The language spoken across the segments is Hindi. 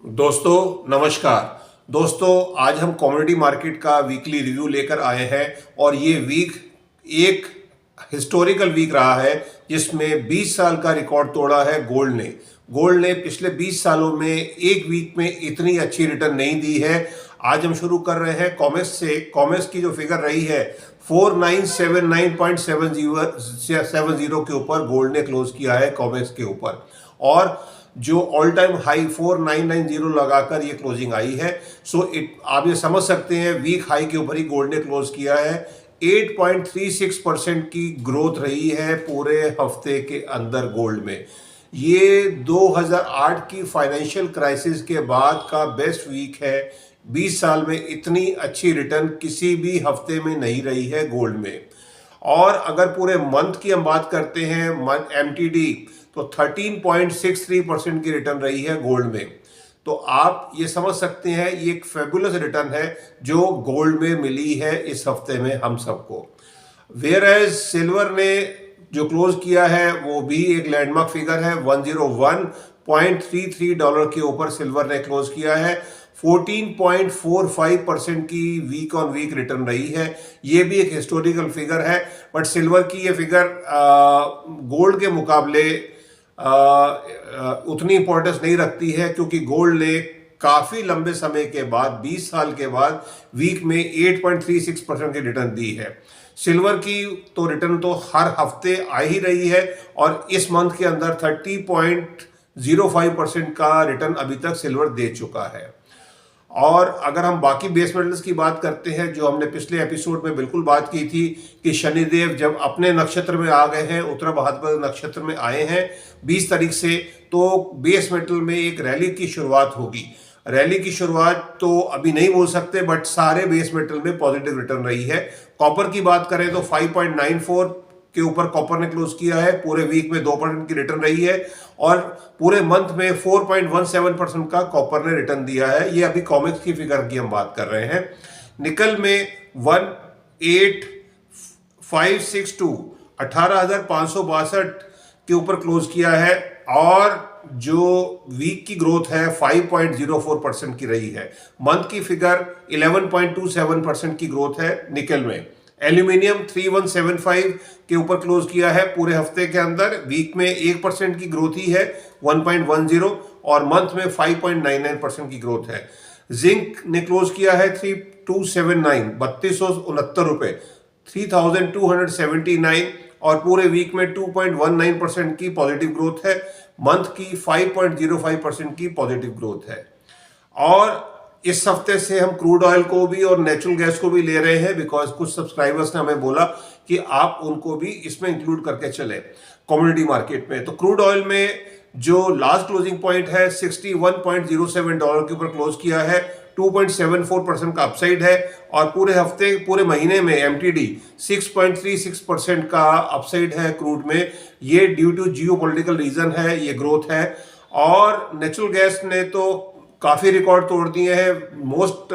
दोस्तों नमस्कार। दोस्तों आज हम कमोडिटी मार्केट का वीकली रिव्यू लेकर आए हैं और ये वीक एक हिस्टोरिकल वीक रहा है जिसमें 20 साल का रिकॉर्ड तोड़ा है गोल्ड ने पिछले 20 सालों में एक वीक में इतनी अच्छी रिटर्न नहीं दी है। आज हम शुरू कर रहे हैं कॉमेक्स से। कॉमेक्स की जो फिगर रही है 4979.70 के ऊपर गोल्ड ने क्लोज किया है कॉमेक्स के ऊपर, और जो ऑल टाइम हाई 4990 लगाकर ये क्लोजिंग आई है। आप ये समझ सकते हैं वीक हाई के ऊपर ही गोल्ड ने क्लोज किया है। 8.36% की ग्रोथ रही है पूरे हफ्ते के अंदर गोल्ड में। ये 2008 की फाइनेंशियल क्राइसिस के बाद का बेस्ट वीक है। 20 साल में इतनी अच्छी रिटर्न किसी भी हफ्ते में नहीं रही है गोल्ड में। और अगर पूरे मंथ की हम बात करते हैं MTD, तो 13.63% की रिटर्न रही है गोल्ड में। तो आप ये समझ सकते हैं ये एक फेबुलस रिटर्न है जो गोल्ड में मिली है इस हफ्ते में हम सबको। वेयर एज सिल्वर ने जो क्लोज किया है वो भी एक लैंडमार्क फिगर है। $101.33 के ऊपर सिल्वर ने क्लोज किया है। 14.45% की वीक ऑन वीक रिटर्न रही है। ये भी एक हिस्टोरिकल फिगर है, बट सिल्वर की ये फिगर गोल्ड के मुकाबले उतनी इंपॉर्टेंस नहीं रखती है, क्योंकि गोल्ड ने काफी लंबे समय के बाद 20 साल के बाद वीक में 8.36% की रिटर्न दी है। सिल्वर की तो रिटर्न तो हर हफ्ते आ ही रही है और इस मंथ के अंदर 30.05% का रिटर्न अभी तक सिल्वर दे चुका है। और अगर हम बाकी बेस मेटल्स की बात करते हैं, जो हमने पिछले एपिसोड में बिल्कुल बात की थी कि शनिदेव जब अपने नक्षत्र में आ गए हैं, उत्तरा भाद्रपद नक्षत्र में आए हैं 20 तारीख से, तो बेस मेटल में एक रैली की शुरुआत होगी। रैली की शुरुआत तो अभी नहीं बोल सकते, बट सारे बेस मेटल में पॉजिटिव रिटर्न रही है। कॉपर की बात करें तो 5.94 के ऊपर कॉपर ने क्लोज किया है। पूरे वीक में 2% की रिटर्न रही है और पूरे मंथ में 4.17% का कॉपर ने रिटर्न दिया है। ये अभी कॉमेक्स की फिगर की हम बात कर रहे हैं। निकल में 18562 18,562 के ऊपर क्लोज किया है और जो वीक की ग्रोथ है 5.04% की रही है। मंथ की फिगर 11.27% की ग्रोथ है निकल में। एल्यूमिनियम 3175 के ऊपर क्लोज किया है पूरे हफ्ते के अंदर। वीक में 1% की ग्रोथ ही है 1.10, और मंथ में 5.99% की ग्रोथ है। जिंक ने क्लोज किया है 3279 3269 रुपए 3279, और पूरे वीक में 2.19% की पॉजिटिव ग्रोथ है। मंथ की 5.05% की पॉजिटिव ग्रोथ है। और इस हफ्ते से हम क्रूड ऑयल को भी और नेचुरल गैस को भी ले रहे हैं, बिकॉज कुछ सब्सक्राइबर्स ने हमें बोला कि आप उनको भी इसमें इंक्लूड करके चले कमोडिटी मार्केट में। तो क्रूड ऑयल में जो लास्ट क्लोजिंग पॉइंट है $61.07 के ऊपर क्लोज किया है। 2.74% का अपसाइड है, और पूरे हफ्ते पूरे महीने में MTD 6.36% का अपसाइड है क्रूड में। ये ड्यू टू जियोपॉलिटिकल रीजन है, ये ग्रोथ है। और नेचुरल गैस ने तो काफी रिकॉर्ड तोड़ दिए हैं। मोस्ट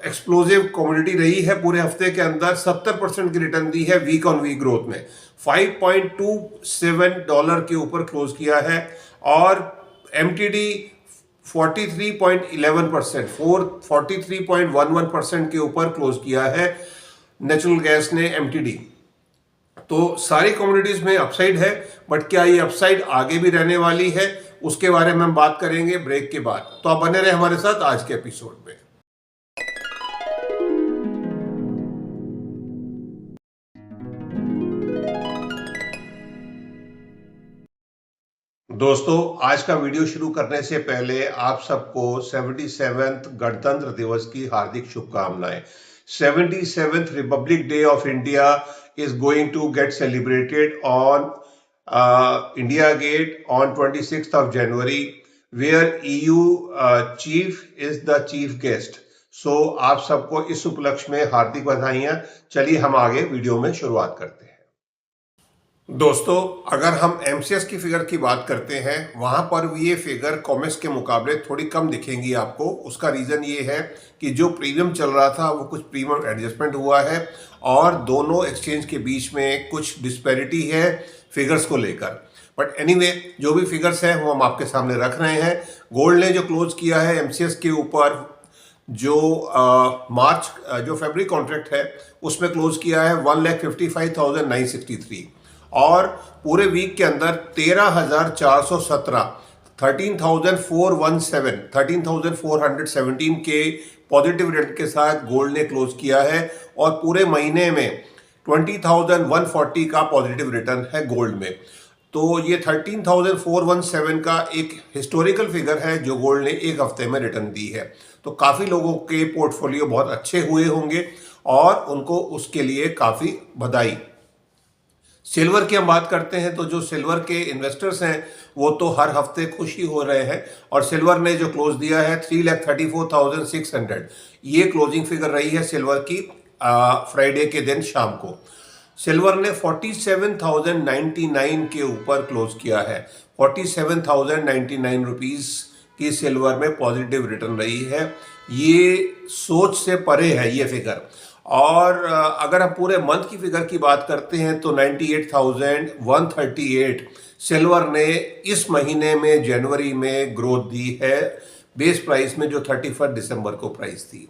एक्सप्लोजिव कमोडिटी रही है पूरे हफ्ते के अंदर। 70% की रिटर्न दी है वीक ऑन वीक ग्रोथ में। $5.27 के ऊपर क्लोज किया है, और MTD 43.11% 43.11% के ऊपर क्लोज किया है नेचुरल गैस ने MTD। तो सारी कमोडिटीज में अपसाइड है, बट क्या ये अपसाइड आगे भी रहने वाली है, उसके बारे में हम बात करेंगे ब्रेक के बाद। तो आप बने रहे हमारे साथ आज के एपिसोड में। दोस्तों आज का वीडियो शुरू करने से पहले आप सबको 77th गणतंत्र दिवस की हार्दिक शुभकामनाएं। 77th Republic day of India is going to get celebrated on India Gate on 26th of January, where EU chief is the chief guest. So आप सबको इस उपलक्ष्य में हार्दिक बधाइयां। चलिए हम आगे वीडियो में शुरुआत करते हैं। दोस्तों, अगर हम एमसीएक्स की फिगर की बात करते हैं, वहां पर भी ये फिगर कॉमेक्स के मुकाबले थोड़ी कम दिखेंगी आपको। उसका रीज़न ये है कि जो प्रीमियम चल रहा था वो कुछ प्रीमियम एडजस्टमेंट हुआ है और दोनों एक्सचेंज के बीच में कुछ डिस्पैरिटी है फिगर्स को लेकर। बट एनीवे, जो भी फिगर्स हैं वो हम आपके सामने रख रहे हैं। गोल्ड ने जो क्लोज किया है एमसीएक्स के ऊपर, जो जो फरवरी कॉन्ट्रैक्ट है उसमें क्लोज किया है 1,55,963 और पूरे वीक के अंदर 13,417 13,417 के पॉजिटिव रेट के साथ गोल्ड ने क्लोज किया है और पूरे महीने में 20,140 का पॉजिटिव रिटर्न है गोल्ड में। तो ये 13,417 का एक हिस्टोरिकल फिगर है जो गोल्ड ने एक हफ्ते में रिटर्न दी है। तो काफ़ी लोगों के पोर्टफोलियो बहुत अच्छे हुए होंगे और उनको उसके लिए काफ़ी बधाई। सिल्वर की हम बात करते हैं तो जो सिल्वर के इन्वेस्टर्स हैं वो तो हर हफ्ते खुश ही हो रहे हैं और सिल्वर ने जो क्लोज दिया है 3,34,600, ये क्लोजिंग फिगर रही है सिल्वर की फ्राइडे के दिन शाम को। सिल्वर ने 47,099 के ऊपर क्लोज किया है। 47,099 रुपीज़ की सिल्वर में पॉजिटिव रिटर्न रही है। ये सोच से परे है ये फिगर। और अगर हम पूरे मंथ की फिगर की बात करते हैं तो 98,138 सिल्वर ने इस महीने में जनवरी में ग्रोथ दी है बेस प्राइस में, जो 31 दिसंबर को प्राइस थी।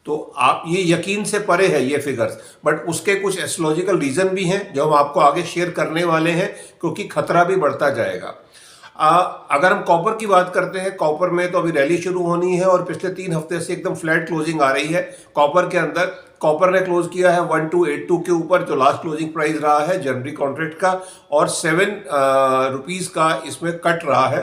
तो आप ये यकीन से परे है ये फिगर्स, बट उसके कुछ एस्ट्रोलॉजिकल रीजन भी हैं जो हम आपको आगे शेयर करने वाले हैं क्योंकि खतरा भी बढ़ता जाएगा। अगर हम कॉपर की बात करते हैं, कॉपर में तो अभी रैली शुरू होनी है और पिछले 3 हफ्ते से एकदम फ्लैट क्लोजिंग आ रही है कॉपर के अंदर। कॉपर ने क्लोज किया है 1282 के ऊपर, जो लास्ट क्लोजिंग प्राइस रहा है जनवरी कॉन्ट्रैक्ट का, और 7 रुपीज़ का इसमें कट रहा है।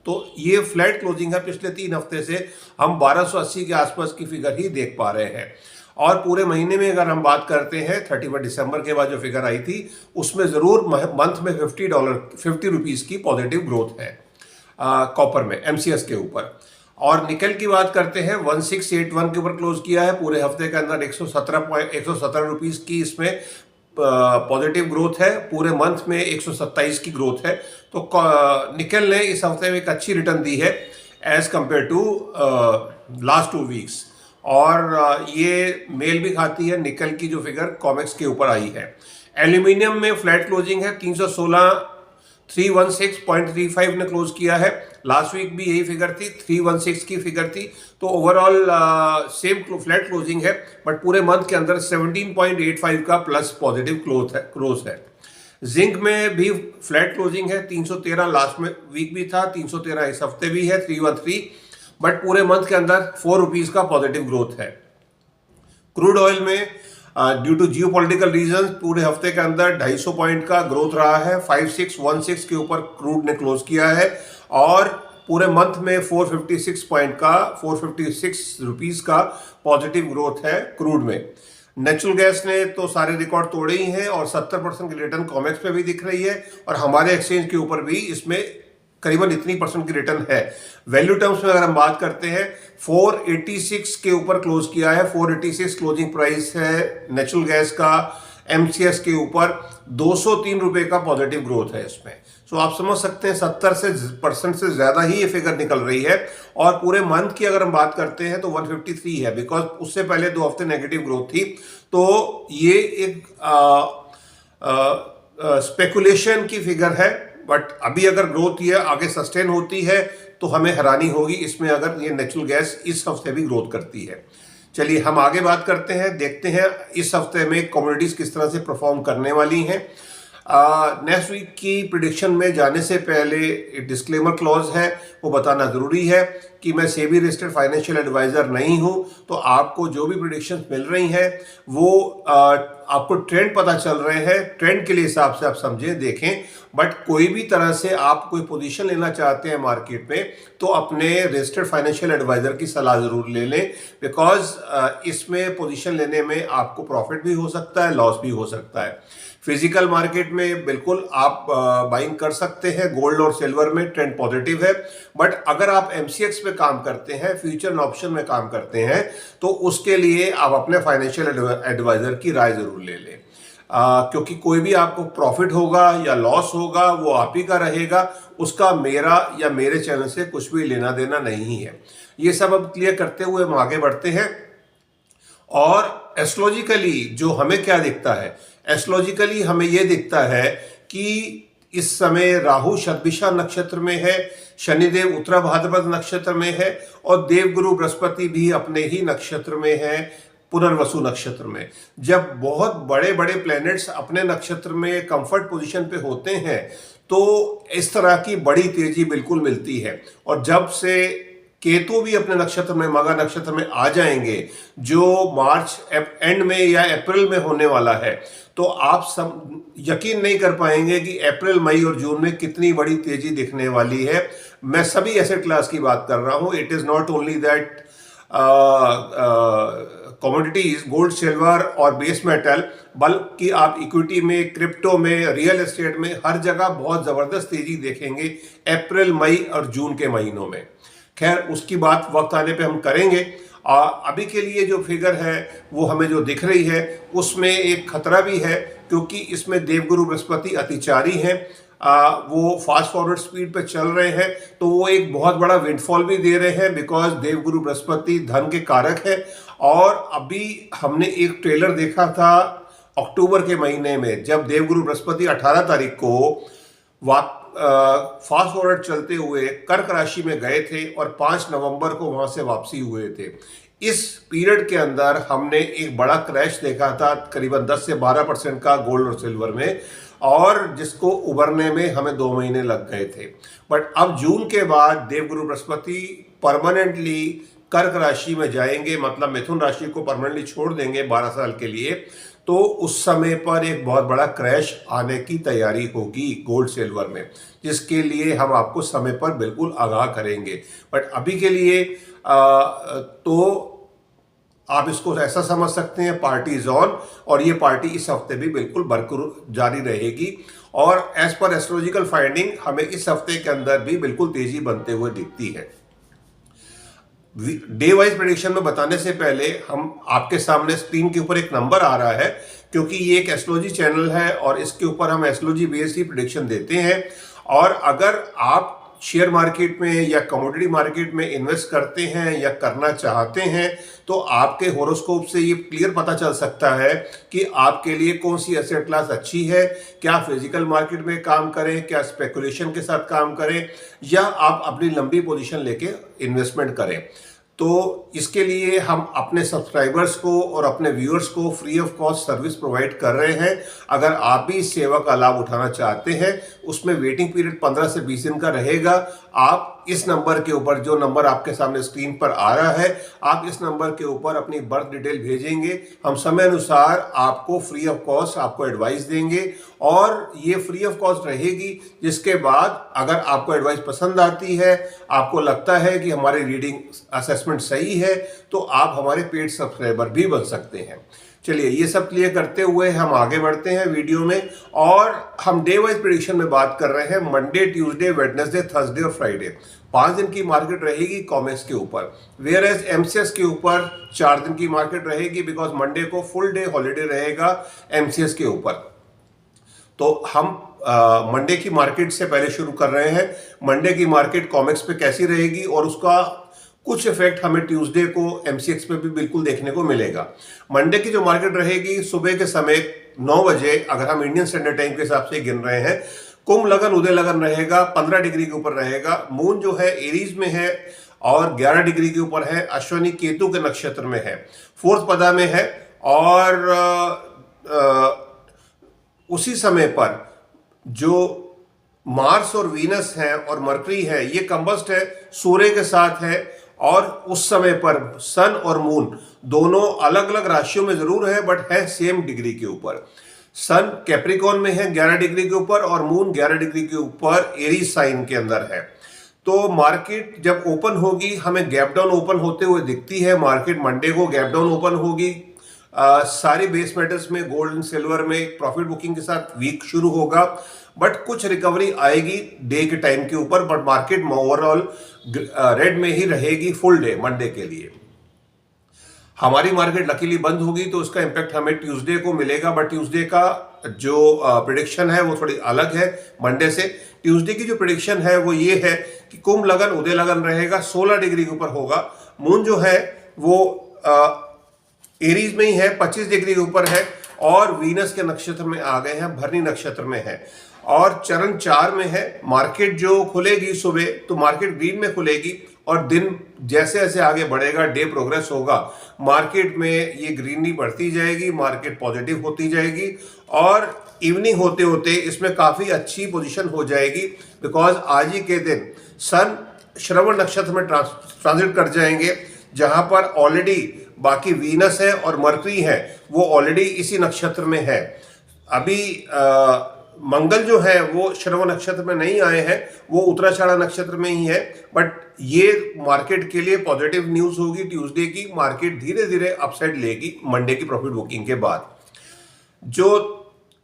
तो ये फ्लैट क्लोजिंग है। पिछले 3 हफ्ते से हम 1280 के आसपास की फिगर ही देख पा रहे हैं। और पूरे महीने में अगर हम बात करते हैं 31 दिसंबर के बाद जो फिगर आई थी उसमें ज़रूर मंथ में ₹50 की पॉजिटिव ग्रोथ है कॉपर में एमसीएक्स के ऊपर। और निकल की बात करते हैं 1681 के ऊपर क्लोज किया है। पूरे हफ्ते के अंदर 117 रुपीज़ की इसमें पॉजिटिव ग्रोथ है। पूरे मंथ में 127 की ग्रोथ है। तो निकल ने इस हफ्ते में एक अच्छी रिटर्न दी है as compare to last 2 weeks. और ये मेल भी खाती है निकल की जो फिगर कॉमेक्स के ऊपर आई है। एल्यूमिनियम में फ्लैट क्लोजिंग है, 316.35 ने क्लोज किया है। लास्ट वीक भी यही फिगर थी, 316 की फिगर थी। तो ओवरऑल सेम फ्लैट क्लोजिंग है, बट पूरे मंथ के अंदर 17.85 का प्लस पॉजिटिव क्लोज है। जिंक में भी फ्लैट क्लोजिंग है, 313 लास्ट में वीक भी था, 313 इस हफ्ते भी है, 313, बट पूरे मंथ के अंदर 4 रुपीज़ का पॉजिटिव ग्रोथ है। क्रूड ऑयल में due to geopolitical reason पूरे हफ्ते के अंदर 250 पॉइंट का ग्रोथ रहा है। 5616 के ऊपर क्रूड ने क्लोज किया है और पूरे मंथ में 456 रुपीज़ का पॉजिटिव ग्रोथ है क्रूड में। नेचुरल गैस ने तो सारे रिकॉर्ड तोड़े ही हैं और 70% की रिटर्न कॉमेक्स पे भी दिख रही है और हमारे एक्सचेंज के ऊपर भी इसमें करीबन इतनी परसेंट की रिटर्न है। वैल्यू टर्म्स में अगर हम बात करते हैं 486 के ऊपर क्लोज किया है। 486 क्लोजिंग प्राइस है नेचुरल गैस का एमसीएक्स के ऊपर। 203 रुपए का पॉजिटिव ग्रोथ है इसमें। सो आप समझ सकते हैं 70% से ज्यादा ही ये फिगर निकल रही है। और पूरे मंथ की अगर हम बात करते हैं तो 153 है, बिकॉज उससे पहले 2 हफ्ते नेगेटिव ग्रोथ थी। तो ये एक स्पेकुलेशन की फिगर है, बट अभी अगर ग्रोथ ये आगे सस्टेन होती है तो हमें हैरानी होगी इसमें अगर ये नेचुरल गैस इस हफ्ते भी ग्रोथ करती है। चलिए हम आगे बात करते हैं, देखते हैं इस हफ्ते में कमोडिटीज किस तरह से परफॉर्म करने वाली हैं। नेक्स्ट वीक की प्रिडिक्शन में जाने से पहले एक डिस्क्लेमर क्लॉज है, वो बताना ज़रूरी है कि मैं सेबी रजिस्टर्ड फाइनेंशियल एडवाइज़र नहीं हूँ। तो आपको जो भी प्रिडिक्शंस मिल रही हैं वो आपको ट्रेंड पता चल रहे हैं, ट्रेंड के लिए हिसाब से आप समझें, देखें। बट कोई भी तरह से आप कोई पोजीशन लेना चाहते हैं मार्केट में तो अपने रजिस्टर्ड फाइनेंशियल एडवाइज़र की सलाह ज़रूर ले लें, बिकॉज इसमें पोजीशन लेने में आपको प्रॉफिट भी हो सकता है, लॉस भी हो सकता है। फिजिकल मार्केट में बिल्कुल आप बाइंग कर सकते हैं, गोल्ड और सिल्वर में ट्रेंड पॉजिटिव है। बट अगर आप एमसीएक्स पे काम करते हैं, फ्यूचर एंड ऑप्शन में काम करते हैं, तो उसके लिए आप अपने फाइनेंशियल एडवाइजर की राय जरूर ले लें। क्योंकि कोई भी आपको प्रॉफिट होगा या लॉस होगा वो आप ही का रहेगा, उसका मेरा या मेरे चैनल से कुछ भी लेना देना नहीं है। ये सब अब क्लियर करते हुए हम आगे बढ़ते हैं। और एस्ट्रोलॉजिकली जो हमें क्या दिखता है, एस्ट्रोलॉजिकली हमें ये दिखता है कि इस समय राहु शतभिषा नक्षत्र में है, शनिदेव उत्तरा भाद्रपद नक्षत्र में है और देवगुरु बृहस्पति भी अपने ही नक्षत्र में है, पुनर्वसु नक्षत्र में। जब बहुत बड़े बड़े प्लैनेट्स अपने नक्षत्र में कंफर्ट पोजीशन पे होते हैं तो इस तरह की बड़ी तेजी बिल्कुल मिलती है। और जब से केतु भी अपने नक्षत्र में, मघा नक्षत्र में आ जाएंगे, जो मार्च एंड में या अप्रैल में होने वाला है, तो आप सब यकीन नहीं कर पाएंगे कि अप्रैल, मई और जून में कितनी बड़ी तेजी दिखने वाली है। मैं सभी एसेट क्लास की बात कर रहा हूं। It is not only that commodities, gold, silver और बेस मेटल, बल्कि आप इक्विटी में, क्रिप्टो में, रियल एस्टेट में, हर जगह बहुत जबरदस्त तेजी देखेंगे अप्रैल, मई और जून के महीनों में। खैर, उसकी बात वक्त आने पे हम करेंगे। अभी के लिए जो फिगर है वो हमें जो दिख रही है उसमें एक खतरा भी है, क्योंकि इसमें देवगुरु बृहस्पति अतिचारी हैं, वो फास्ट फॉरवर्ड स्पीड पे चल रहे हैं, तो वो एक बहुत बड़ा विंडफॉल भी दे रहे हैं, बिकॉज देवगुरु बृहस्पति धन के कारक है। और अभी हमने एक ट्रेलर देखा था अक्टूबर के महीने में, जब देवगुरु बृहस्पति 18 तारीख को फास्ट फॉरवर्ड चलते हुए कर्क राशि में गए थे और 5 नवंबर को वहां से वापसी हुए थे। इस पीरियड के अंदर हमने एक बड़ा क्रैश देखा था, करीबन 10 से 12% का गोल्ड और सिल्वर में, और जिसको उबरने में हमें 2 महीने लग गए थे। बट अब जून के बाद देवगुरु बृहस्पति परमानेंटली कर्क राशि में जाएंगे, मतलब मिथुन राशि को परमानेंटली छोड़ देंगे 12 साल के लिए, तो उस समय पर एक बहुत बड़ा क्रैश आने की तैयारी होगी गोल्ड सिल्वर में, जिसके लिए हम आपको समय पर बिल्कुल आगाह करेंगे। बट अभी के लिए तो आप इसको ऐसा समझ सकते हैं, पार्टी इज ऑन, और ये पार्टी इस हफ्ते भी बिल्कुल बरकरार जारी रहेगी। और एज पर एस्ट्रोलॉजिकल फाइंडिंग हमें इस हफ्ते के अंदर भी बिल्कुल तेजी बनते हुए दिखती है। डे वाइज प्रेडिक्शन में बताने से पहले हम आपके सामने स्क्रीन के ऊपर एक नंबर आ रहा है, क्योंकि ये एक एस्ट्रोलॉजी चैनल है और इसके ऊपर हम एस्ट्रोलॉजी बेस्ड ही प्रेडिक्शन देते हैं। और अगर आप शेयर मार्केट में या कमोडिटी मार्केट में इन्वेस्ट करते हैं या करना चाहते हैं, तो आपके होरोस्कोप से ये क्लियर पता चल सकता है कि आपके लिए कौन सी एसेट क्लास अच्छी है। क्या फिजिकल मार्केट में काम करें, क्या स्पेकुलेशन के साथ काम करें, या आप अपनी लंबी पोजीशन लेके इन्वेस्टमेंट करें। तो इसके लिए हम अपने सब्सक्राइबर्स को और अपने व्यूअर्स को free of cost service provide कर रहे हैं। अगर आप भी इस सेवा का लाभ उठाना चाहते हैं, उसमें वेटिंग पीरियड 15 से 20 दिन का रहेगा। आप इस नंबर के ऊपर, जो नंबर आपके सामने स्क्रीन पर आ रहा है, आप इस नंबर के ऊपर अपनी बर्थ डिटेल भेजेंगे। हम समय अनुसार आपको फ्री ऑफ कॉस्ट आपको एडवाइस देंगे, और ये फ्री ऑफ कॉस्ट रहेगी। जिसके बाद अगर आपको एडवाइस पसंद आती है, आपको लगता है कि हमारी रीडिंग असेसमेंट सही है, तो आप हमारे पेड सब्सक्राइबर भी बन सकते हैं। चलिए, ये सब क्लियर करते हुए हम आगे बढ़ते हैं वीडियो में। और हम डे वाइज प्रेडिक्शन में बात कर रहे हैं मंडे, ट्यूसडे, वेडनेसडे, थर्सडे और फ्राइडे। 5 दिन की मार्केट रहेगी कॉमेक्स के ऊपर, वेयर एज एमसीएस के ऊपर 4 दिन की मार्केट रहेगी, बिकॉज मंडे को फुल डे हॉलीडे रहेगा एमसीएस के ऊपर। तो हम मंडे की मार्केट से पहले शुरू कर रहे हैं। मंडे की मार्केट कॉमेक्स पे कैसी रहेगी, और उसका कुछ इफेक्ट हमें ट्यूसडे को एमसीएक्स पे भी बिल्कुल देखने को मिलेगा। मंडे की जो मार्केट रहेगी सुबह के समय 9 बजे, अगर हम इंडियन स्टैंडर्ड टाइम के हिसाब से गिन रहे हैं, कुंभ लगन उदय लगन रहेगा, 15 डिग्री के ऊपर रहेगा। मून जो है एरीज में है और 11 डिग्री के ऊपर है। अश्विनी केतु के नक्षत्र में है, 4th पदा में है। और उसी समय पर जो मार्स और वीनस है और मरकरी है, ये कंबस्ट है, सूर्य के साथ है। और उस समय पर सन और मून दोनों अलग अलग राशियों में जरूर है, बट है सेम डिग्री के ऊपर। सन कैप्रिकॉर्न में है 11 डिग्री के ऊपर, और मून 11 डिग्री के ऊपर एरीज साइन के अंदर है। तो मार्केट जब ओपन होगी, हमें गैप डाउन ओपन होते हुए दिखती है। मार्केट मंडे को गैप डाउन ओपन होगी। सारी बेस मेटल्स में, गोल्ड एंड सिल्वर में प्रॉफिट बुकिंग के साथ वीक शुरू होगा, बट कुछ रिकवरी आएगी डे के टाइम के ऊपर। बट मार्केट ओवरऑल रेड में ही रहेगी फुल डे मंडे के लिए। हमारी मार्केट लकीली बंद होगी तो उसका इम्पैक्ट हमें ट्यूसडे को मिलेगा, बट ट्यूसडे का जो प्रिडिक्शन है वो थोड़ी अलग है मंडे से। ट्यूसडे की जो प्रिडिक्शन है वो ये है कि कुंभ लगन उदय लगन रहेगा, 16 डिग्री के ऊपर होगा। मून जो है वो एरीज में ही है, 25 डिग्री के ऊपर है, और वीनस के नक्षत्र में आ गए हैं, भरनी नक्षत्र में है, और चरण 4 में है। मार्केट जो खुलेगी सुबह तो मार्केट ग्रीन में खुलेगी, और दिन जैसे जैसे आगे बढ़ेगा, डे प्रोग्रेस होगा, मार्केट में ये ग्रीनरी बढ़ती जाएगी, मार्केट पॉजिटिव होती जाएगी, और इवनिंग होते होते इसमें काफ़ी अच्छी पोजीशन हो जाएगी, बिकॉज आज ही के दिन सन श्रवण नक्षत्र में ट्रांजिट कर जाएंगे, जहां पर ऑलरेडी बाकी वीनस है और मरकरी है, वो ऑलरेडी इसी नक्षत्र में है। अभी मंगल जो है वो श्रवण नक्षत्र में नहीं आए हैं, वो उत्तराषाढ़ा नक्षत्र में ही है, बट ये मार्केट के लिए पॉजिटिव न्यूज होगी। ट्यूसडे की मार्केट धीरे धीरे अपसाइड लेगी मंडे की प्रॉफिट बुकिंग के बाद। जो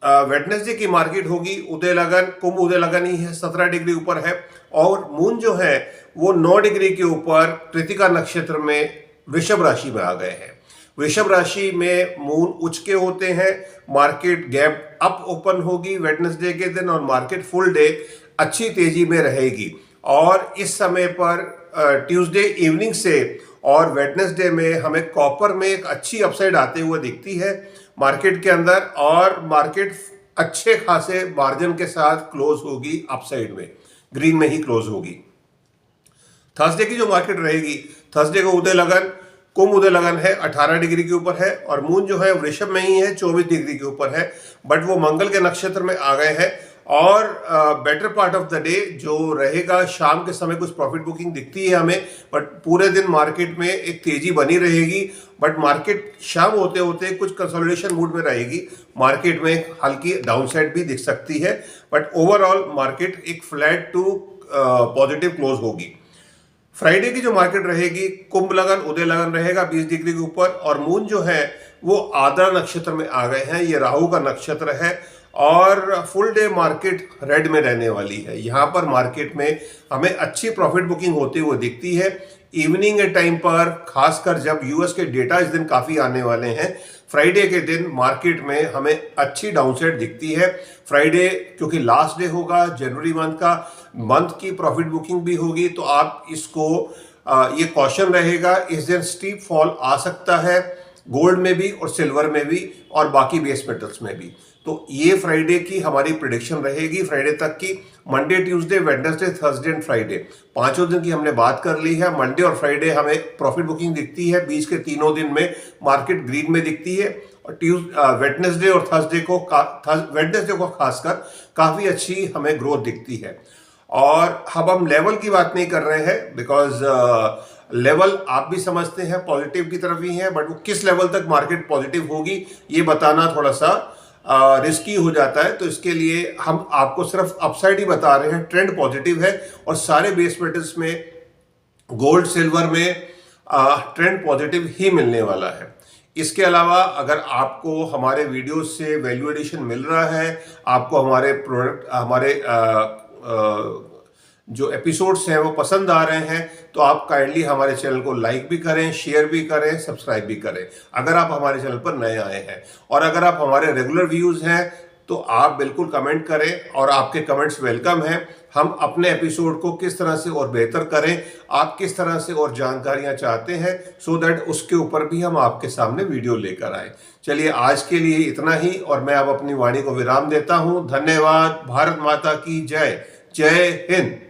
वेडनेसडे की मार्केट होगी, उदय लगन, कुंभ उदय लगन ही है, 17 डिग्री ऊपर है, और मून जो है वो 9 डिग्री के ऊपर कृतिका नक्षत्र में वृषभ राशि में आ गए हैं। वृषभ राशि में मून उच्च के होते हैं, मार्केट गैप अप ओपन होगी वेडनेसडे के दिन, और मार्केट फुल डे अच्छी तेजी में रहेगी। और इस समय पर ट्यूसडे इवनिंग से और वेडनेसडे में हमें कॉपर में एक अच्छी अपसाइड आते हुए दिखती है मार्केट के अंदर, और मार्केट अच्छे खासे मार्जिन के साथ क्लोज होगी अपसाइड में, ग्रीन में ही क्लोज होगी। थर्सडे की जो मार्केट रहेगी, थर्सडे को उदय लगन, कुंभ उदय लगन है, 18 डिग्री के ऊपर है, और मून जो है वृषभ में ही है, 24 डिग्री के ऊपर है, बट वो मंगल के नक्षत्र में आ गए हैं। और better part of the day जो रहेगा, शाम के समय कुछ प्रॉफिट बुकिंग दिखती है हमें, बट पूरे दिन मार्केट में एक तेजी बनी रहेगी, बट मार्केट शाम होते होते कुछ कंसोलिडेशन मूड में रहेगी, मार्केट में हल्की डाउनसाइड भी दिख सकती है, बट ओवरऑल मार्केट एक फ्लैट टू पॉजिटिव क्लोज होगी। फ्राइडे की जो मार्केट रहेगी, कुंभ लगन उदय लगन रहेगा 20 डिग्री के ऊपर, और मून जो है वो आद्रा नक्षत्र में आ गए हैं, ये राहु का नक्षत्र है, और फुल डे मार्केट रेड में रहने वाली है। यहाँ पर मार्केट में हमें अच्छी प्रॉफिट बुकिंग होती हुई दिखती है इवनिंग के टाइम पर, खासकर जब यूएस के डेटा इस दिन काफ़ी आने वाले हैं। फ्राइडे के दिन मार्केट में हमें अच्छी डाउनसाइड दिखती है। फ्राइडे क्योंकि लास्ट डे होगा जनवरी मंथ का, मंथ की प्रॉफिट बुकिंग भी होगी, तो आप इसको ये कॉशन रहेगा, इस दिन स्टीप फॉल आ सकता है गोल्ड में भी और सिल्वर में भी और बाकी बेस मेटल्स में भी। तो ये फ्राइडे की हमारी प्रिडिक्शन रहेगी, फ्राइडे तक की। Monday, Tuesday, Wednesday, Thursday and Friday, 5 दिन की हमने बात कर ली है। मंडे और फ्राइडे हमें प्रॉफिट बुकिंग दिखती है, बीच के तीनों दिन में मार्केट ग्रीन में दिखती है, और वेडनेसडे और थर्सडे को वेडनेसडे को खासकर काफ़ी अच्छी हमें ग्रोथ दिखती है। और अब हम लेवल की बात नहीं कर रहे हैं, बिकॉज लेवल आप भी समझते हैं पॉजिटिव की तरफ ही है, बट वो किस लेवल तक मार्केट पॉजिटिव होगी ये बताना थोड़ा सा रिस्की हो जाता है। तो इसके लिए हम आपको सिर्फ अपसाइड ही बता रहे हैं, ट्रेंड पॉजिटिव है, और सारे बेस मेटल्स में, गोल्ड सिल्वर में ट्रेंड पॉजिटिव ही मिलने वाला है। इसके अलावा अगर आपको हमारे वीडियो से वैल्यू एडिशन मिल रहा है, आपको हमारे प्रोडक्ट, हमारे जो एपिसोड्स हैं वो पसंद आ रहे हैं, तो आप काइंडली हमारे चैनल को लाइक भी करें, शेयर भी करें, सब्सक्राइब भी करें अगर आप हमारे चैनल पर नए आए हैं। और अगर आप हमारे रेगुलर व्यूज़ हैं तो आप बिल्कुल कमेंट करें, और आपके कमेंट्स वेलकम हैं। हम अपने एपिसोड को किस तरह से और बेहतर करें, आप किस तरह से और जानकारियां चाहते हैं, सो दैट उसके ऊपर भी हम आपके सामने वीडियो लेकर आए। चलिए आज के लिए इतना ही, और मैं अब अपनी वाणी को विराम देता हूं। धन्यवाद। भारत माता की जय। जय हिंद।